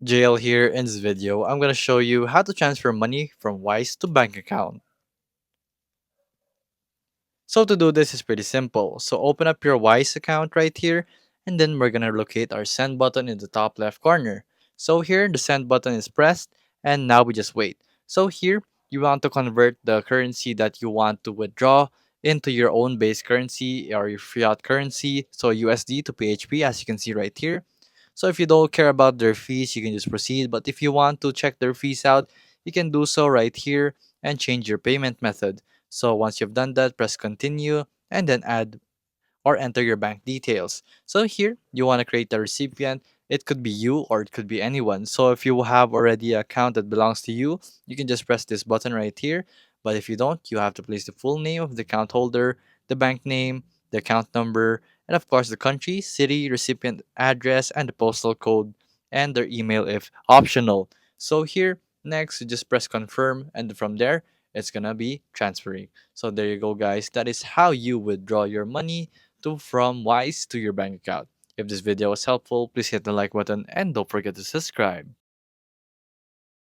Jail here. In this video, I'm going to show you how to transfer money from Wise to bank account. So to do this is pretty simple. So open up your Wise account right here, and then we're going to locate our send button in the top left corner. So here the send button is pressed, and now we just wait. So here you want to convert the currency that you want to withdraw into your own base currency or your fiat currency, so USD to PHP as you can see right here. So if you don't care about their fees, you can just proceed. But if you want to check their fees out, you can do so right here and change your payment method. So once you've done that, press continue and then add or enter your bank details. So here, you want to create a recipient. It could be you or it could be anyone. So if you have already an account that belongs to you, you can just press this button right here. But if you don't, you have to place the full name of the account holder, the bank name, the account number, and of course the country, city, recipient address, and the postal code, and their email if optional. So here, next, you just press confirm, and from there, it's gonna be transferring. So there you go, guys. That is how you withdraw your money to from Wise to your bank account. If this video was helpful, please hit the like button and don't forget to subscribe.